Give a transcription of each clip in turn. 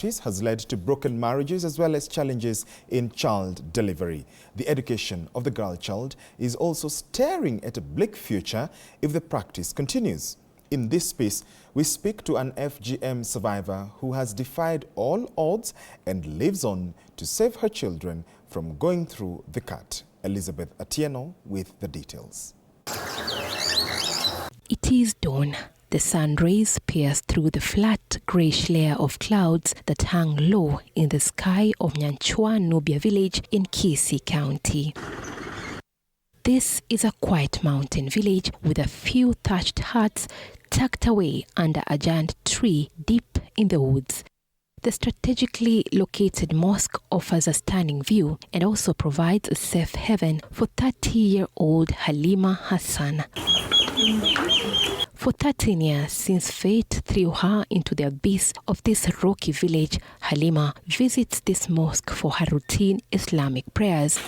has led to broken marriages as well as challenges in child delivery. The education of the girl child is also staring at a bleak future if the practice continues. In this space, we speak to an FGM survivor who has defied all odds and lives on to save her children from going through the cut. Elizabeth Atieno with the details. It is dawn. The sun rays pierce through the flat greyish layer of clouds that hang low in the sky of Nyanchwa Nubia village in Kisii County. This is a quiet mountain village with a few thatched huts tucked away under a giant tree deep in the woods. The strategically located mosque offers a stunning view and also provides a safe haven for 30-year-old Halima Hassan. For 13 years, since fate threw her into the abyss of this rocky village, Halima visits this mosque for her routine Islamic prayers.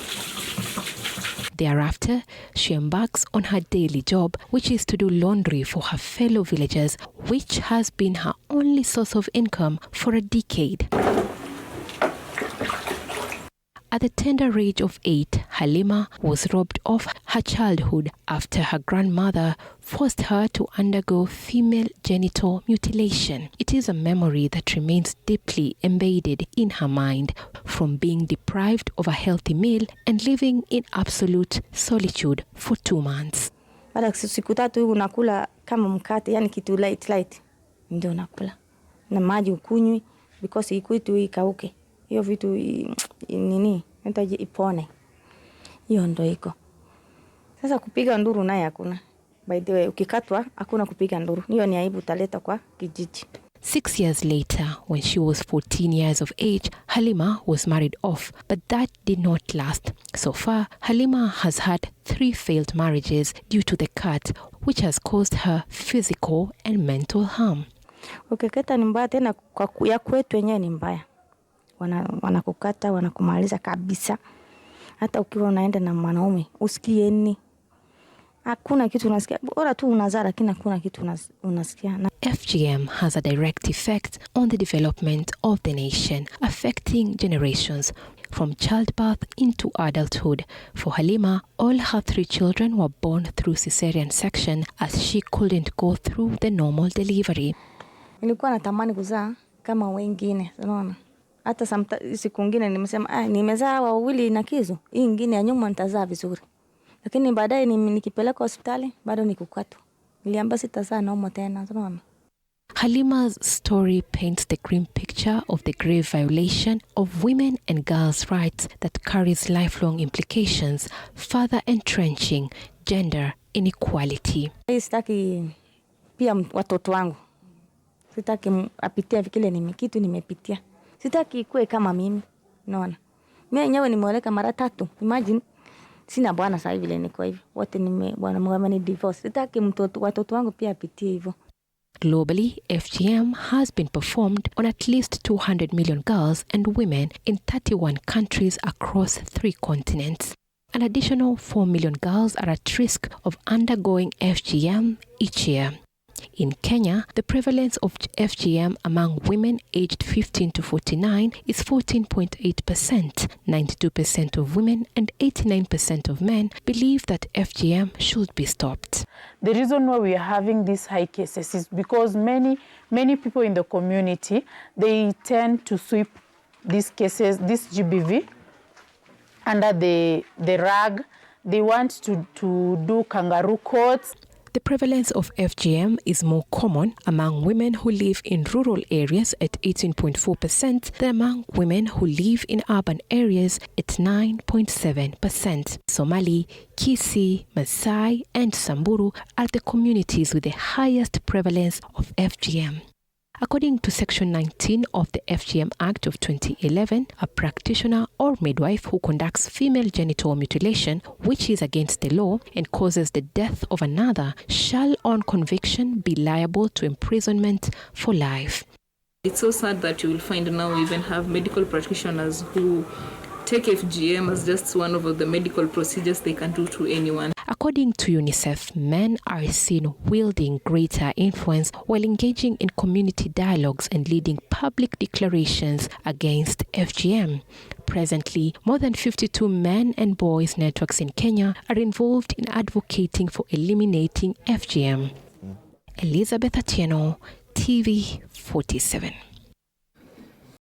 Thereafter, she embarks on her daily job, which is to do laundry for her fellow villagers, which has been her only source of income for a decade. At the tender age of 8, Halima was robbed of her childhood after her grandmother forced her to undergo female genital mutilation. It is a memory that remains deeply embedded in her mind, from being deprived of a healthy meal and living in absolute solitude for 2 months. Baada siku 3 unakula kama mkate, yani kitu light ndio unakula. Na maji ukunywi because ikuitu ikauke. Hiyo vitu nini nitaje ipone. Hiyo ndo iko. Sasa kupiga nduru naye hakuna. By the way, ukikatwa hakuna kupiga nduru. Hiyo ni aibu taleta kwa kijiji. 6 years later, when she was 14 years of age, Halima was married off, but that did not last. So far, Halima has had 3 failed marriages due to the cut, which has caused her physical and mental harm. Ukikata ni mbaya tena kwa ya kwetu wenyewe ni mbaya. Wanakukata, wanakumaliza kabisa. Hata ukiwa unaenda na mwanaume, usikie nini? Hakuna kitu unasikia. Bora tu unazaa lakini hakuna kitu unasikia. FGM has a direct effect on the development of the nation, affecting generations from childbirth into adulthood. For Halima, all her 3 children were born through Caesarean Section as she couldn't go through the normal delivery. Nilikuwa natamani kuzaa kama wengine, unaona? Hata siku nyingine nimesema nimezaa wawili na kizu, hii nyingine ya nyuma nitazaa vizuri. Lakini baadaye nikipeleka hospitali bado nikukatwa. Niliamba sitazaa naomo tena, unaona? Halima's story paints the grim picture of the grave violation of women and girls' rights that carries lifelong implications, further entrenching gender inequality. Sitaki pia watoto wangu. Sitaki apitia vile kitu nimepitia. Sitaki ikue kama mimi, unaona. Mimi yenyewe nimeoleka mara 3. Imagine sina bwana sasa hivi niko hivi. Wote bwana wangu ni divorce. Sitaki watoto wangu pia apitie hivyo. Globally, FGM has been performed on at least 200 million girls and women in 31 countries across 3 continents. An additional 4 million girls are at risk of undergoing FGM each year. In Kenya, the prevalence of FGM among women aged 15 to 49 is 14.8%. 92% of women and 89% of men believe that FGM should be stopped. The reason why we are having these high cases is because many people in the community, they tend to sweep these cases, this GBV, under the rug. They want to do kangaroo courts. The prevalence of FGM is more common among women who live in rural areas at 18.4% than among women who live in urban areas at 9.7%. Somali, Kisii, Maasai, and Samburu are the communities with the highest prevalence of FGM. According to Section 19 of the FGM Act of 2011, a practitioner or midwife who conducts female genital mutilation, which is against the law and causes the death of another, shall on conviction be liable to imprisonment for life. It's so sad that you will find now we even have medical practitioners who take FGM as just one of the medical procedures they can do to anyone. According to UNICEF, men are seen wielding greater influence while engaging in community dialogues and leading public declarations against FGM. Presently, more than 52 men and boys networks in Kenya are involved in advocating for eliminating FGM. Elizabeth Atieno, TV 47.